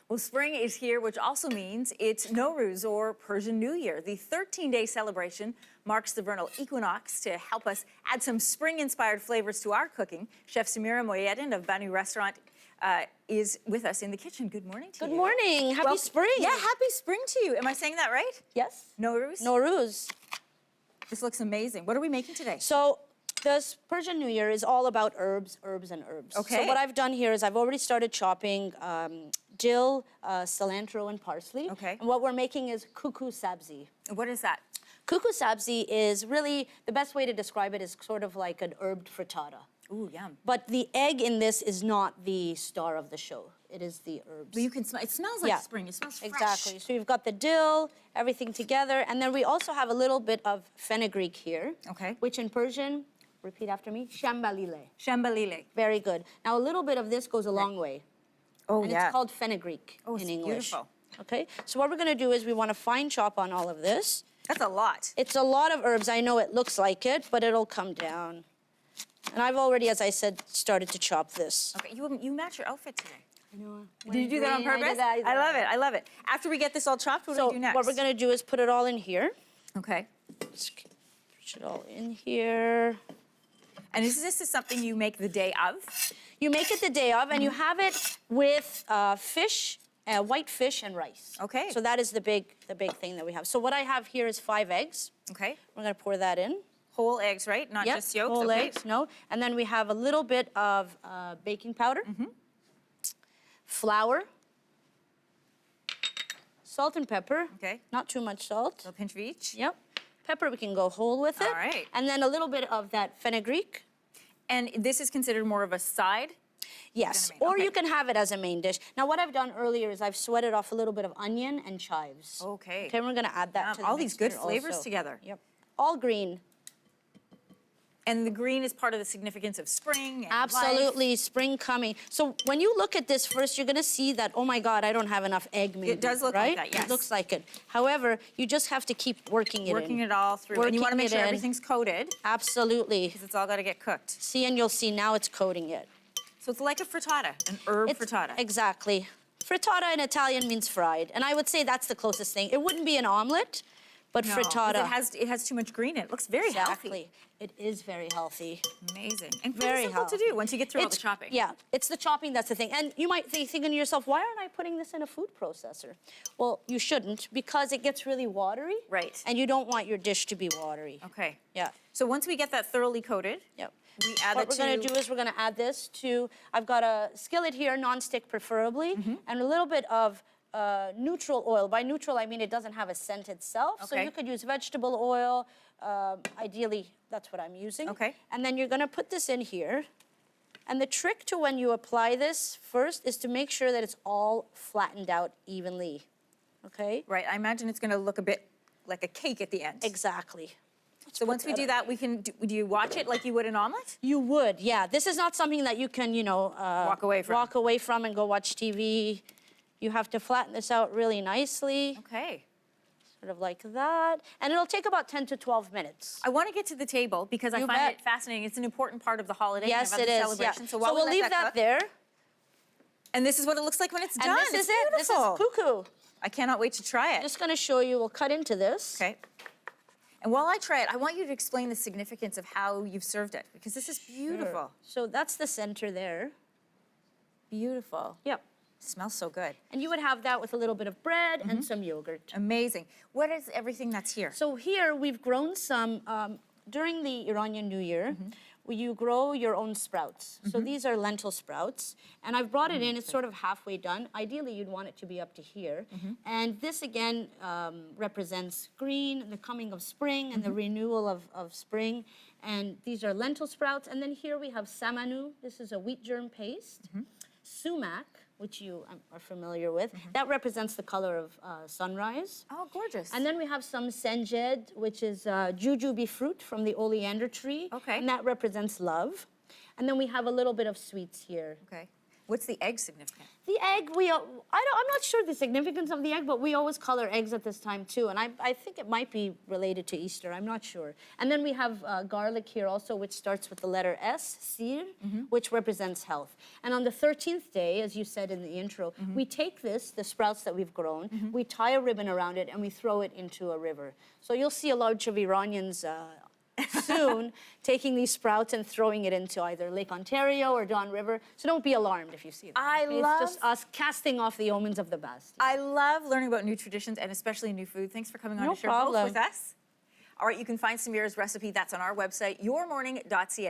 Well, spring is here, which also means it's Nowruz, or Persian New Year. The 13-day celebration marks the vernal equinox. To help us add some spring-inspired flavors to our cooking, Chef Samira Mohyeddin of Banu Restaurant is with us in the kitchen. Good morning to you. Good morning. Happy spring. Yeah, happy spring to you. Am I saying that right? Yes. Nowruz? Nowruz. This looks amazing. What are we making today? So this Persian New Year is all about herbs, and herbs. Okay. So what I've done here is I've already started chopping dill, cilantro, and parsley. Okay. And what we're making is kuku sabzi. What is that? Kuku sabzi is really, the best way to describe it is sort of like an herbed frittata. Ooh, yum. But the egg in this is not the star of the show. It is the herbs. But you can smell, it smells like spring. It smells fresh. Exactly. So you've got the dill, everything together, and then we also have a little bit of fenugreek here. Okay. Which in Persian, repeat after me, shambalile. Shambalile. Very good. Now a little bit of this goes a long way. Oh, and yeah. it's called fenugreek in English. Beautiful. Okay. So what we're going to do is we want to fine chop on all of this. That's a lot. It's a lot of herbs. I know it looks like it, but it'll come down. And I've already, as I said, started to chop this. Okay, you match your outfit today. I know. Did you do that on purpose? I love it. I love it. After we get this all chopped, what do we do next? What we're going to do is put it all in here. Okay. Just push it all in here. And is this something you make the day of? You make it the day of, and you have it with fish, white fish, and rice. Okay. So that is the big thing that we have. So what I have here is 5 eggs. Okay. We're going to pour that in. Whole eggs, right? Not just yolks? Whole eggs, no. And then we have a little bit of baking powder, flour, salt and pepper. Okay. Not too much salt. A pinch of each? Yep. Pepper, we can go whole with it. All right. And then a little bit of that fenugreek. And this is considered more of a side? Yes, or you can have it as a main dish. Now, what I've done earlier is I've sweated off a little bit of onion and chives. Okay. Okay, we're going to add that to the all these good mixture flavors also. together. Yep. All green. And the green is part of the significance of spring and Absolutely, life. spring coming. So when you look at this first, you're going to see that, oh my God, I don't have enough egg maybe. It does look right? like that, yes. It looks like it. However, you just have to keep working it in. Working it all through. And you want to make sure everything's coated. Absolutely. Because it's all got to get cooked. See, and you'll see now it's coating it. So it's like a frittata, an herb frittata. Exactly. Frittata in Italian means fried, and I would say that's the closest thing. It wouldn't be an omelet, but frittata. It has too much green in it. It looks very healthy. It is very healthy. Amazing. And very simple healthy. to do once you get through all the chopping. Yeah, it's the chopping that's the thing. And you might be thinking to yourself, why aren't I putting this in a food processor? Well, you shouldn't, because it gets really watery. Right. And you don't want your dish to be watery. Okay. Yeah. So once we get that thoroughly coated, yep. we add what we're going to do is we're going to add this to, I've got a skillet here, non-stick preferably, and a little bit of neutral oil. By neutral, I mean it doesn't have a scent itself. Okay. So you could use vegetable oil. Ideally, that's what I'm using. Okay. And then you're going to put this in here. And the trick to when you apply this first is to make sure that it's all flattened out evenly. Okay? Right. I imagine it's going to look a bit like a cake at the end. Exactly. So once we do that, we can, do you watch it like you would an omelet? You would, yeah. This is not something that you can, walk away from and go watch TV. You have to flatten this out really nicely. Okay. Sort of like that. And it'll take about 10 to 12 minutes. I want to get to the table because I find it fascinating. It's an important part of the holiday. Yes, and of it is. celebration. Yeah. So, we'll leave that there. And this is what it looks like when it's done. And this is it. This is beautiful. kuku. I cannot wait to try it. I'm just going to show you. We'll cut into this. Okay. And while I try it, I want you to explain the significance of how you've served it, because this is beautiful. Sure. So that's the center there. Beautiful. Yep. It smells so good. And you would have that with a little bit of bread and some yogurt. Amazing. What is everything that's here? So here we've grown some, during the Iranian New Year, you grow your own sprouts. So these are lentil sprouts. And I've brought it in, it's sort of halfway done. Ideally, you'd want it to be up to here. And this, again, represents green, the coming of spring, and the renewal of spring. And these are lentil sprouts. And then here we have samanu. This is a wheat germ paste. Sumac, which you are familiar with. That represents the color of sunrise. Oh, gorgeous. And then we have some senjed, which is jujube fruit from the oleander tree. Okay. And that represents love. And then we have a little bit of sweets here. Okay. What's the egg significant? The egg, I'm not sure the significance of the egg, but we always color eggs at this time too. And I think it might be related to Easter. I'm not sure. And then we have garlic here also, which starts with the letter S, sir, which represents health. And on the 13th day, as you said in the intro, we take this, the sprouts that we've grown, we tie a ribbon around it, and we throw it into a river. So you'll see a lot of Iranians soon taking these sprouts and throwing it into either Lake Ontario or Don River. So don't be alarmed if you see that. It's just us casting off the omens of the past. I love learning about new traditions and especially new food. Thanks for coming on to share both with us. All right, you can find Samira's recipe. That's on our website, yourmorning.ca.